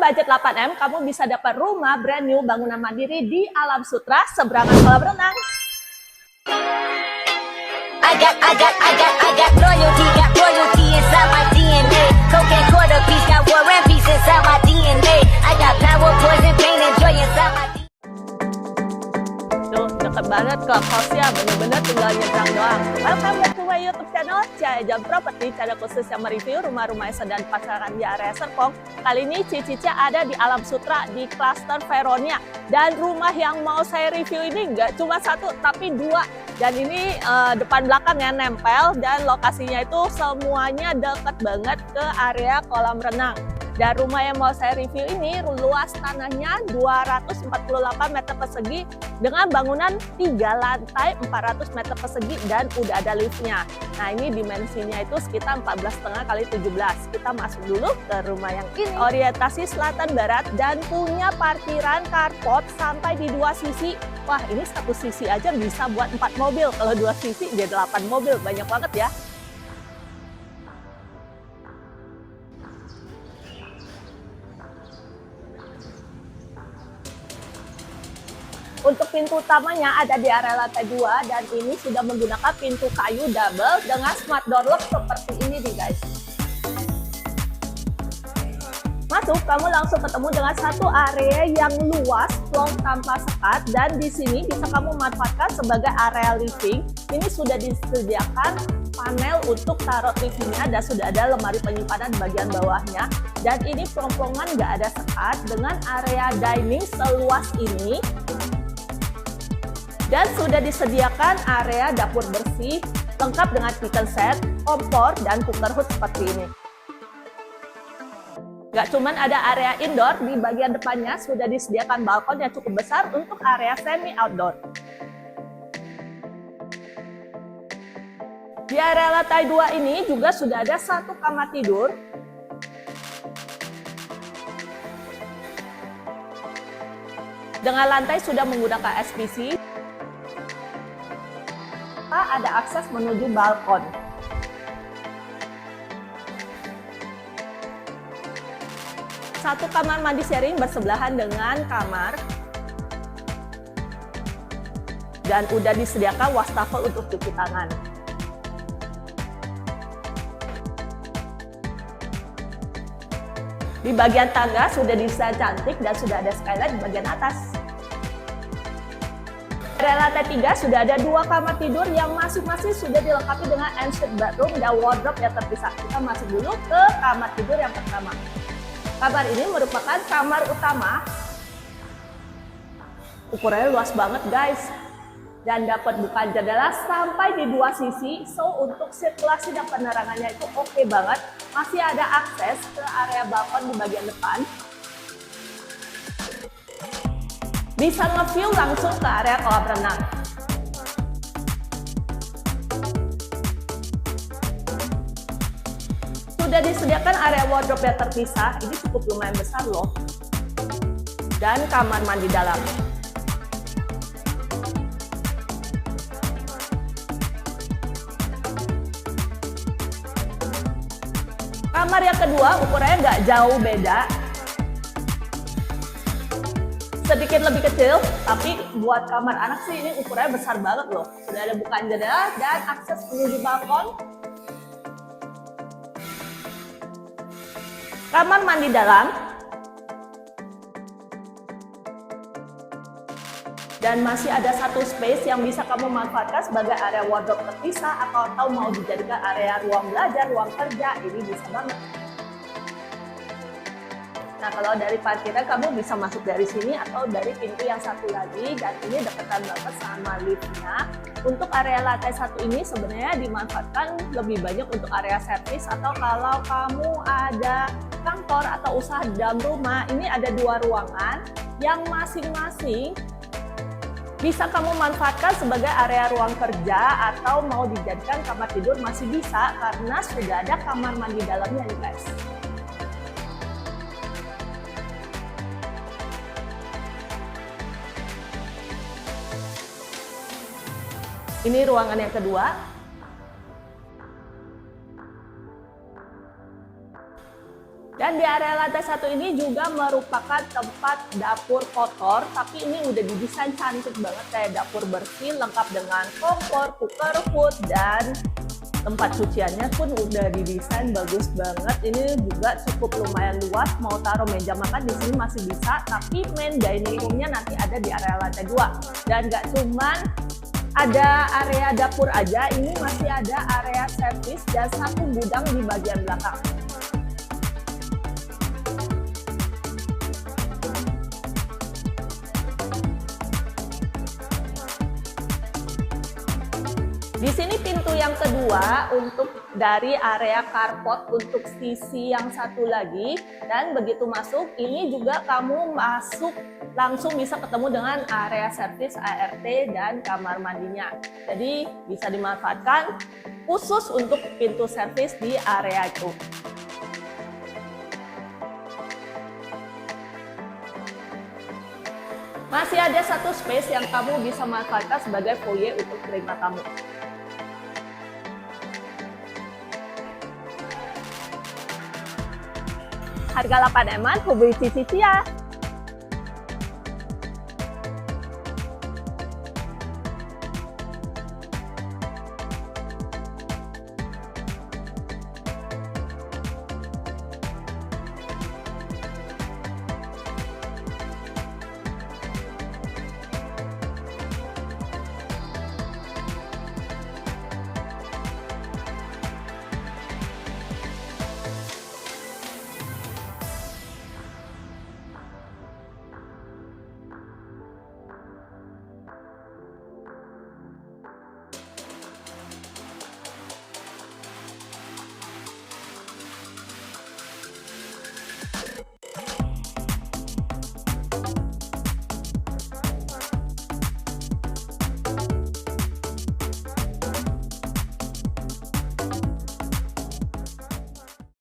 budget 8M, kamu bisa dapat rumah brand new bangunan mandiri di Alam Sutra, seberangan kolam renang. I got loyalty inside my DNA. Cocaine quarter piece, got war and peace inside my DNA. I got power, poison, pain, and joy inside my DNA. Tuh, deket banget clubhouse-nya, bener-bener tinggal nyebrang doang. Welcome back to my YouTube channel, Cia Jam Property, channel khusus yang mereview rumah-rumah dan pasaran di area Serpong. Kali ini Cici ada di Alam Sutra di klaster Veronia. Dan rumah yang mau saya review ini nggak cuma satu, tapi dua. Dan ini depan belakang ya nempel, dan lokasinya itu semuanya deket banget ke area kolam renang. Dan rumah yang mau saya review ini luas tanahnya 248 meter persegi dengan bangunan 3 lantai 400 meter persegi dan udah ada liftnya. Nah ini dimensinya itu sekitar 14,5 kali 17. Kita masuk dulu ke rumah yang ini. Orientasi selatan barat dan punya parkiran carport sampai di dua sisi. Wah ini satu sisi aja bisa buat 4 mobil. Kalau dua sisi jadi 8 mobil, banyak banget ya. Untuk pintu utamanya ada di area lantai 2 dan ini sudah menggunakan pintu kayu double dengan smart door lock seperti ini nih guys. Masuk, kamu langsung ketemu dengan satu area yang luas, long tanpa sekat, dan di sini bisa kamu manfaatkan sebagai area living. Ini sudah disediakan panel untuk taruh TV-nya dan sudah ada lemari penyimpanan bagian bawahnya. Dan ini pelongkongan nggak ada sekat dengan area dining seluas ini. Dan sudah disediakan area dapur bersih, lengkap dengan kitchen set, kompor, dan cooker hood seperti ini. Gak cuman ada area indoor, di bagian depannya sudah disediakan balkon yang cukup besar untuk area semi outdoor. Di area lantai 2 ini juga sudah ada satu kamar tidur. Dengan lantai sudah menggunakan SPC. Ada akses menuju balkon. Satu kamar mandi sharing bersebelahan dengan kamar. Dan udah disediakan wastafel untuk cuci tangan. Di bagian tangga sudah desain cantik dan sudah ada skylight di bagian atas. Area lantai 3 sudah ada 2 kamar tidur yang masing-masing sudah dilengkapi dengan ensuite bathroom dan wardrobe yang terpisah. Kita masuk dulu ke kamar tidur yang pertama. Kamar ini merupakan kamar utama. Ukurannya luas banget guys. Dan dapat buka jendela sampai di dua sisi. So untuk sirkulasi dan penerangannya itu oke banget. Masih ada akses ke area balkon di bagian depan. Bisa nge-view langsung ke area kolam renang. Sudah disediakan area wardrobe yang terpisah, ini cukup lumayan besar loh. Dan kamar mandi dalam. Kamar yang kedua ukurannya nggak jauh beda. Sedikit lebih kecil, tapi buat kamar anak sih ini ukurannya besar banget loh. Sudah ada bukaan jendela dan akses menuju balkon. Kamar mandi dalam. Dan masih ada satu space yang bisa kamu manfaatkan sebagai area wardrobe terpisah atau mau dijadikan area ruang belajar, ruang kerja, ini bisa banget. Nah kalau dari parkiran kamu bisa masuk dari sini atau dari pintu yang satu lagi, dan ini deketan banget sama liftnya. Untuk area lantai 1 ini sebenarnya dimanfaatkan lebih banyak untuk area servis atau kalau kamu ada kantor atau usaha di dalam rumah. Ini ada 2 ruangan yang masing-masing bisa kamu manfaatkan sebagai area ruang kerja atau mau dijadikan kamar tidur masih bisa karena sudah ada kamar mandi dalamnya nih guys. Ini ruangan yang kedua. Dan Dan di area lantai 1 ini juga merupakan tempat dapur kotor, tapi ini udah didesain cantik banget kayak dapur bersih lengkap dengan kompor, cooker food, dan tempat cuciannya pun udah didesain bagus banget. Ini juga cukup lumayan luas, mau taruh meja makan di sini masih bisa, tapi main dining room-nya nanti ada di area lantai 2. Dan gak cuman ada area dapur aja, ini masih ada area servis dan satu gudang di bagian belakang. Di sini pintu yang kedua untuk dari area carport untuk sisi yang satu lagi, dan begitu masuk ini juga kamu masuk langsung bisa ketemu dengan area servis ART dan kamar mandinya. Jadi bisa dimanfaatkan khusus untuk pintu servis di area itu. Masih ada satu space yang kamu bisa manfaatkan sebagai foyer untuk terima tamu. Harga 8 eman, hubungi Cici ya.